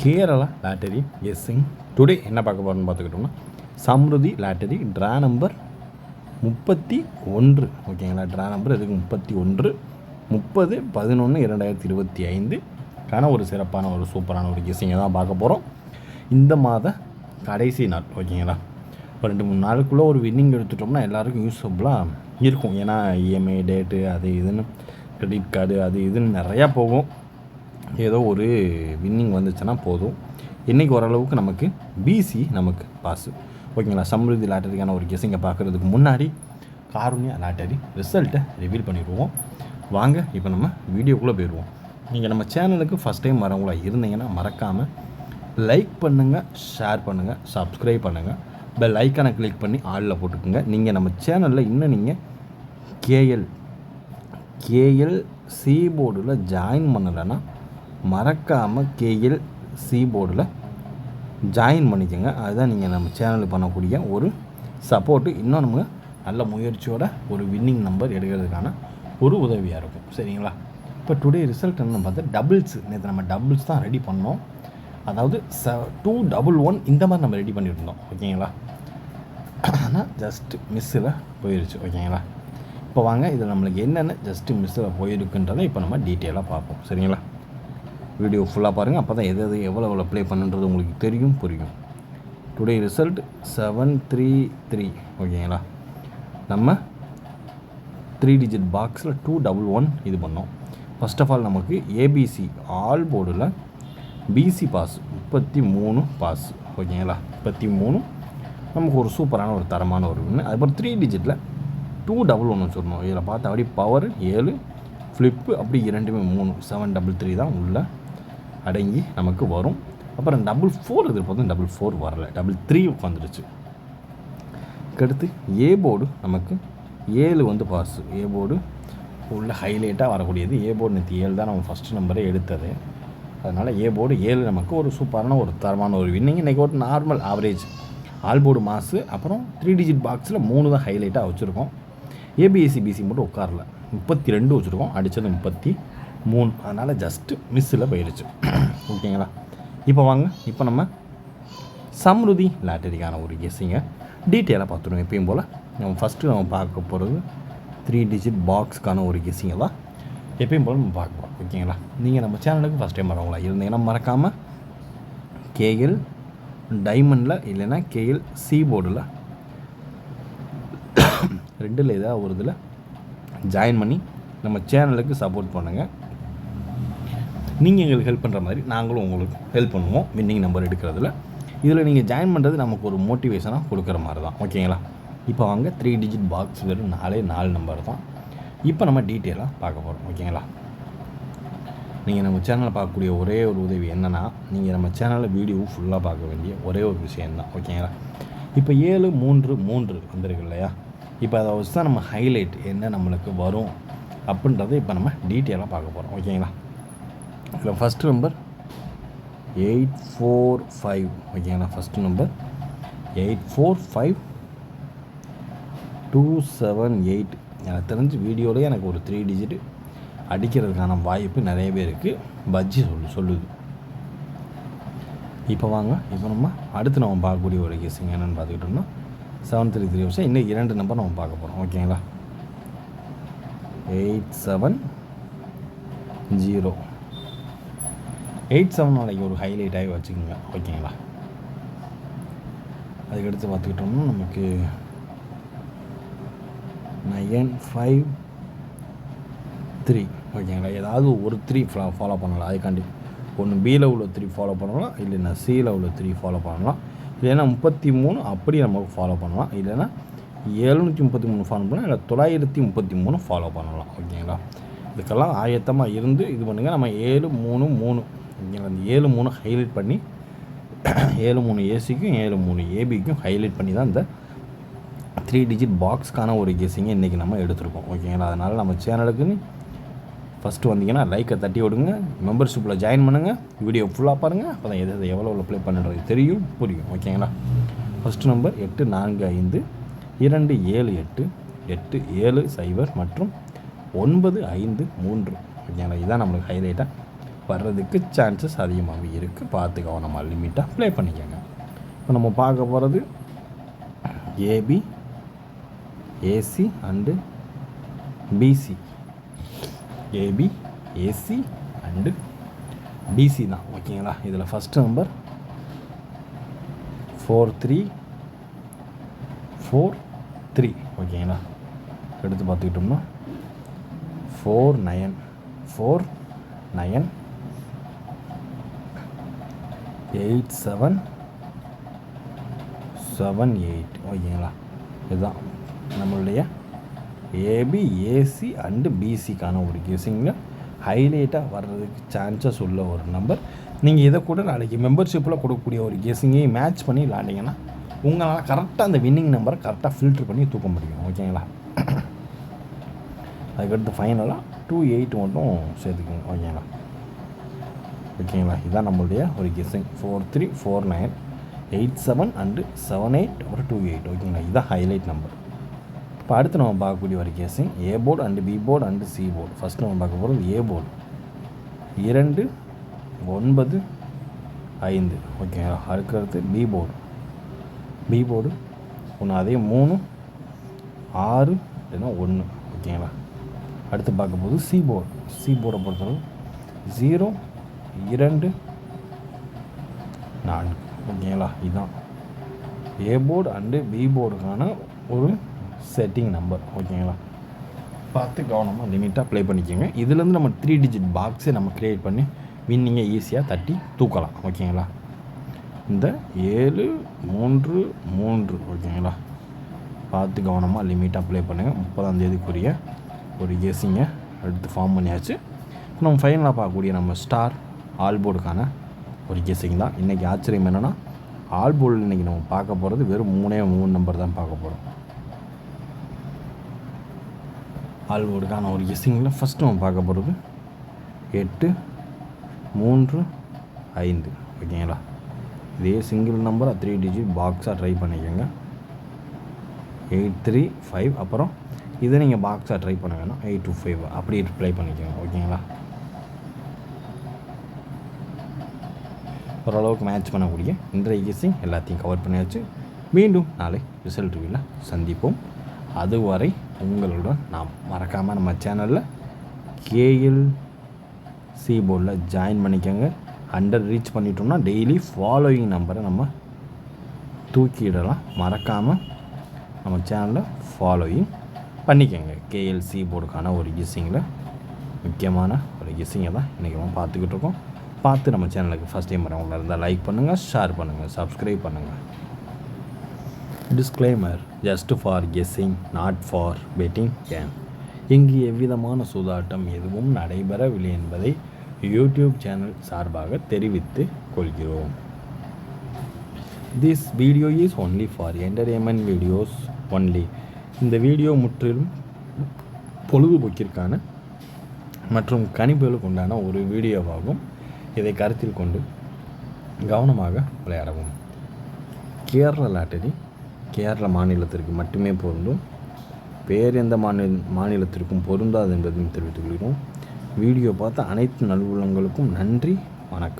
Kerala lottery guessing today என்ன பார்க்க போகிறோம்னு பார்த்துக்கிட்டோம்னா சம்ருதி லாட்டரி ட்ரா நம்பர் 31. ஓகேங்களா, ட்ரா நம்பர் இதுக்கு 31 30/11/2025 ஒரு சிறப்பான ஒரு சூப்பரான ஒரு கெஸ்ஸிங்கை தான் பார்க்க போகிறோம். இந்த மாத கடைசி நாள். ஓகேங்களா, இப்போ 2-3 நாளுக்குள்ளே ஒரு வின்னிங் எடுத்துட்டோம்னா எல்லாருக்கும் யூஸ்ஃபுல்லாக இருக்கும். ஏன்னா இஎம்ஐ டேட்டு அது இதுன்னு கிரெடிட் கார்டு அது இதுன்னு நிறையா போகும். ஏதோ ஒரு வின்னிங் வந்துச்சுன்னா போதும். இன்றைக்கி ஓரளவுக்கு நமக்கு பிசி நமக்கு பாஸு. ஓகேங்களா, சம்ருதி லாட்டரிக்கான ஒரு கெஸ்ஸிங்கை பார்க்குறதுக்கு முன்னாடி காருண்யா லாட்டரி ரிசல்ட்டை ரிவீல் பண்ணிடுவோம். வாங்க இப்போ நம்ம வீடியோக்குள்ளே போயிடுவோம். நீங்கள் நம்ம சேனலுக்கு ஃபஸ்ட் டைம் வரவங்களா இருந்தீங்கன்னா மறக்காமல் லைக் பண்ணுங்கள், ஷேர் பண்ணுங்கள், சப்ஸ்கிரைப் பண்ணுங்கள், பெல் ஐக்கானை கிளிக் பண்ணி ஆளில் போட்டுக்கோங்க. நீங்கள் நம்ம சேனலில் இன்னும் நீங்கள் கேஎல் சி போர்டில் ஜாயின் பண்ணலைன்னா மறக்காமல் கேஎல் சி போர்டில் ஜாயின் பண்ணிக்கோங்க. அதுதான் நீங்கள் நம்ம சேனலுக்கு பண்ணக்கூடிய ஒரு சப்போர்ட்டு. இன்னும் நம்ம நல்ல முயற்சியோட ஒரு வின்னிங் நம்பர் எடுக்கிறதுக்கான ஒரு உதவியாக இருக்கும். சரிங்களா, இப்போ டுடே ரிசல்ட் என்னன்னு பார்த்தா டபுள்ஸ். நேற்று நம்ம டபுள்ஸ் தான் ரெடி பண்ணோம். அதாவது 211 இந்த மாதிரி நம்ம ரெடி பண்ணியிருந்தோம். ஓகேங்களா, ஆனால் ஜஸ்ட்டு மிஸ்ஸில் போயிடுச்சு. ஓகேங்களா, இப்போ வாங்க இதில் நம்மளுக்கு என்னென்ன ஜஸ்ட்டு மிஸ்ஸில் போயிருக்குன்றதை இப்போ நம்ம டீட்டெயிலாக பார்ப்போம். சரிங்களா, வீடியோ ஃபுல்லாக பாருங்கள். அப்போ தான் எது எவ்வளோ ப்ளே பண்ணுன்றது உங்களுக்கு தெரியும், புரியும். Today result 733. ஓகேங்களா, நம்ம 3 டிஜிட் பாக்ஸில் 211 இது பண்ணோம். ஃபஸ்ட் ஆஃப் ஆல் நமக்கு ஏபிசி ஆல் போர்டில் பிசி பாஸ் 33 பாஸ். ஓகேங்களா, 33 நமக்கு ஒரு சூப்பரான ஒரு தரமான ஒரு ஒன்று. அதுக்கப்புறம் 3 டிஜிட்டில் 211 வச்சுருந்தோம். இதில் பார்த்தா அப்படி பவர் 7 ஃப்ளிப்பு அப்படி இரண்டுமே 3 733 தான் உள்ளே அடங்கி நமக்கு வரும். அப்புறம் 4 எதிர்பார்த்தோம், 4 வரல, 3 வந்துடுச்சு. அடுத்து ஏ போர்டு நமக்கு 7 வந்து பாஸ். ஏ போர்டு உள்ள ஹைலைட்டாக வரக்கூடியது. ஏ போர்டு நேற்று 7 தான் நம்ம ஃபஸ்ட்டு நம்பரே எடுத்தது. அதனால் ஏ போர்டு 7 நமக்கு ஒரு சூப்பரான ஒரு தரமான ஒரு வின்னிங். இன்றைக்கி ஒரு நார்மல் ஆவரேஜ் ஆல் போர்டு மாசு. அப்புறம் 3 டிஜிட் பாக்ஸில் 3 தான் ஹைலைட்டாக வச்சுருக்கோம். ஏபிஎஸ்சிபிசி மட்டும் உட்காரல, 32 வச்சுருக்கோம், அடித்தது 33. அதனால் ஜஸ்ட்டு மிஸ்ஸில் போயிடுச்சு. ஓகேங்களா, இப்போ வாங்க இப்போ நம்ம சம்ருதி லாட்டரிக்கான ஒரு கெஸ்ஸிங்கை டீட்டெயிலாக பார்த்துருவோம். எப்பயும் போல் நம்ம ஃபஸ்ட்டு நம்ம பார்க்க போகிறது 3 டிஜிட் பாக்ஸ்க்கான ஒரு கெஸ்ஸிங்கை தான் எப்பயும் போல் நம்ம பார்க்க போகிறோம். ஓகேங்களா, நீங்கள் நம்ம சேனலுக்கு ஃபஸ்ட் டைம் வரவங்களா இருந்தீங்கன்னா மறக்காமல் கேஎல் டைமண்டில் இல்லைன்னா கேஎல் சி போர்டில் ரெண்டில் ஏதாவது ஒரு இதில் ஜாயின் பண்ணி நம்ம சேனலுக்கு சப்போர்ட் பண்ணுங்கள். நீங்கள் எங்களுக்கு ஹெல்ப் பண்ணுற மாதிரி நாங்களும் உங்களுக்கு ஹெல்ப் பண்ணுவோம் வின்னிங் நம்பர் எடுக்கிறதுல. இதில் நீங்கள் ஜாயின் பண்ணுறது நமக்கு ஒரு மோட்டிவேஷனாக கொடுக்குற மாதிரி தான். ஓகேங்களா, இப்போ வாங்க 3 டிஜிட் பாக்ஸ் வெறும் 4 நம்பர் தான் இப்போ நம்ம டீட்டெயிலாக பார்க்க போகிறோம். ஓகேங்களா, நீங்கள் நம்ம சேனலில் பார்க்கக்கூடிய ஒரே ஒரு உதவி என்னென்னா, நீங்கள் நம்ம சேனலில் வீடியோ ஃபுல்லாக பார்க்க வேண்டிய ஒரே ஒரு விஷயந்தான். ஓகேங்களா, இப்போ 733 வந்திருக்கு இல்லையா, இப்போ அதை வச்சு தான் நம்ம ஹைலைட் என்ன நம்மளுக்கு வரும் அப்படின்றத இப்போ நம்ம டீட்டெயிலாக பார்க்க போகிறோம். ஓகேங்களா, இதில் ஃபஸ்ட்டு நம்பர் 845. ஓகேங்களா, ஃபஸ்ட்டு நம்பர் 845278. எனக்கு தெரிஞ்சு வீடியோவில் எனக்கு ஒரு 3 டிஜிட் அடிக்கிறதுக்கான வாய்ப்பு நிறையவே இருக்குது. பஜ்ஜி சொல்லுது. இப்போ வாங்க இப்போ நம்ம அடுத்து நம்ம பார்க்கக்கூடிய ஒரு கெஸ்ஸிங் என்னென்னு பார்த்துக்கிட்டோம்னா 733 வருஷம் இன்னும் 2 நம்பர் நம்ம பார்க்க போகிறோம். ஓகேங்களா, 870 87 நாளைக்கு ஒரு ஹைலைட் ஆகி வச்சுக்கோங்க. ஓகேங்களா, அதுக்கடுத்து பார்த்துக்கிட்டோம்னா நமக்கு 953. ஓகேங்களா, ஏதாவது ஒரு 3 ஃபாலோ பண்ணலாம். அதுக்காண்டி ஒன்று பியில் உள்ள 3 ஃபாலோ பண்ணலாம், இல்லைன்னா சியில் உள்ள 3 ஃபாலோ பண்ணலாம், இல்லைன்னா 33 அப்படி நமக்கு ஃபாலோ பண்ணலாம், இல்லைன்னா 733 ஃபாலோ பண்ணலாம், இல்லை 933 ஃபாலோ பண்ணலாம். ஓகேங்களா, இதுக்கெல்லாம் ஆயத்தமாக இருந்து இது பண்ணுங்கள். நம்ம 733 இங்கே அந்த 73 ஹைலைட் பண்ணி 73 ஏசிக்கும் 73 ஏபிக்கும் ஹைலைட் பண்ணி தான் இந்த 3 டிஜிட் பாக்ஸ்க்கான ஒரு கெஸ்ஸிங்கை இன்றைக்கி நம்ம எடுத்துருக்கோம். ஓகேங்களா, அதனால் நம்ம சேனலுக்குன்னு ஃபஸ்ட்டு வந்தீங்கன்னா லைக்கை தட்டி விடுங்க, மெம்பர்ஷிப்பில் ஜாயின் பண்ணுங்கள், வீடியோ ஃபுல்லாக பாருங்கள். அப்போ தான் எவ்வளோ ப்ளே பண்ணுறது தெரியும், புரியும். ஓகேங்களா, ஃபஸ்ட்டு நம்பர் 845 278 870 மற்றும் 953. ஓகேங்களா, இதுதான் நம்மளுக்கு ஹைலைட்டாக வர்றதுக்கு சான்சஸ் அதிகமாகவே இருக்குது. பார்த்து கவனமாக லிமிட்டாக ப்ளே பண்ணிக்கோங்க. இப்போ நம்ம பார்க்க போகிறது AB, AC and BC. AB, AC and BC தான். ஓகேங்களா? இதில் ஃபஸ்ட்டு நம்பர் 4343. ஓகேங்களா? எடுத்து பார்த்துக்கிட்டோம்னா 49 8778. ஓகேங்களா? இதுதான் நம்மளுடைய ஏபி, ஏசி அண்டு பிசிக்கான ஒரு கெஸிங்கில் ஹைலைட்டாக வர்றதுக்கு சான்சஸ் உள்ள ஒரு நம்பர். நீங்கள் இதை கூட நாளைக்கு மெம்பர்ஷிப்பில் கொடுக்கக்கூடிய ஒரு கெஸிங்கையும் மேட்ச் பண்ணி விளாண்டிங்கன்னா உங்களால் கரெக்டாக அந்த வின்னிங் நம்பரை கரெக்டாக ஃபில்ட்ரு பண்ணி தூக்க முடியும். ஓகேங்களா? அதுக்கடுத்து ஃபைனலாக 28 மட்டும் சேர்த்துக்கோங்க. ஓகேங்களா? இதுதான் நம்மளுடைய ஒரு கெஸிங். 4349 87 அண்டு 78 அப்புறம் 28. ஓகேங்களா? இதுதான் ஹைலைட் நம்பர். இப்போ அடுத்து நம்ம பார்க்கக்கூடிய ஒரு guessing A board and B board and C board. First நம்ம பார்க்க போகிறது ஏ போர்டு 295. ஓகேங்களா? அடுக்கிறது பி போர்டு ஒன்று, அதே 3 6 இல்லைன்னா 1. ஓகேங்களா? அடுத்து பார்க்க போது சி போர்டை பொறுத்தளவு 0 2 4. ஓகேங்களா? இதுதான் ஏ போர்டு அண்டு பி போர்டுக்கான ஒரு செட்டிங் நம்பர். ஓகேங்களா? பார்த்து கவனமாக லிமிட்டாக ப்ளே பண்ணிக்கோங்க. இதுலேருந்து நம்ம 3 டிஜிட் பாக்ஸை நம்ம க்ரியேட் பண்ணி வின்னிங்கை ஈஸியாக தட்டி தூக்கலாம். ஓகேங்களா? இந்த 733. ஓகேங்களா? பார்த்து கவனமாக லிமிட்டாக ப்ளே பண்ணுங்கள். 30ஆம் தேதிக்குரிய ஒரு கெஸிங்கை எடுத்து ஃபார்ம் பண்ணியாச்சு. நம்ம ஃபைனலாக பார்க்கக்கூடிய நம்ம ஸ்டார் ஆல் போர்டுக்கான ஒரு கெஸிங் தான். இன்றைக்கி ஆச்சரியம் என்னென்னா ஆல் போர்டில் இன்றைக்கி நம்ம பார்க்க போகிறது வெறும் 3 நம்பர் தான் பார்க்க போகிறோம். ஆல் போர்டுக்கான ஒரு கெஸிங்கில் ஃபஸ்ட்டு நம்ம பார்க்க போகிறது 835. ஓகேங்களா? இதே சிங்கிள் நம்பரை 3 டிஜிட் பாக்ஸாக ட்ரை பண்ணிக்கோங்க. 835. அப்புறம் இதை நீங்கள் பாக்ஸாக ட்ரை பண்ண வேணாம், 825 அப்படி ப்ளே பண்ணிக்கோங்க. ஓகேங்களா? ஓரளவுக்கு மேட்ச் பண்ணக்கூடிய இன்றைய கெஸிங் எல்லாத்தையும் கவர் பண்ணியாச்சு. மீண்டும் நாளை ரிசல்ட் ரிவ்யூவில் சந்திப்போம். அதுவரை உங்களுடன் நாம் மறக்காமல் நம்ம சேனலில் கேஎல்சி போர்டில் ஜாயின் பண்ணிக்கோங்க. 100 ரீச் பண்ணிட்டோம்னா டெய்லி ஃபாலோயிங் நம்பரை நம்ம தூக்கிடலாம். மறக்காமல் நம்ம சேனலில் ஃபாலோயிங் பண்ணிக்கோங்க. கேஎல்சி போர்டுக்கான ஒரு கெஸிங்கில் முக்கியமான ஒரு கெஸிங்கை தான் இன்றைக்கி நம்ம பார்த்துக்கிட்டு இருக்கோம். பார்த்து நம்ம சேனலுக்கு ஃபஸ்ட் டைம் வரவங்களா இருந்தால் லைக் பண்ணுங்கள், ஷேர் பண்ணுங்கள், சப்ஸ்கிரைப் பண்ணுங்கள். Disclaimer: just for guessing, not for betting can. இங்கு எவ்விதமான சூதாட்டம் எதுவும் நடைபெறவில்லை என்பதை யூடியூப் சேனல் சார்பாக தெரிவித்து கொள்கிறோம். This video is only for entertainment videos only. இந்த வீடியோ முற்றிலும் பொழுதுபோக்கிற்கான மற்றும் கணிப்புகளுக்கு உண்டான ஒரு வீடியோவாகும். இதை கருத்தில் கொண்டு கவனமாக விளையாடவும். கேரள லாட்டரி கேரள மாநிலத்திற்கு மட்டுமே பொருந்தும். வேறு எந்த மாநிலத்திற்கும் பொருந்தாது என்பதையும் தெரிவித்துக் கொள்கிறோம். வீடியோ பார்த்த அனைத்து நல்வுள்ளங்களுக்கும் நன்றி. வணக்கம்.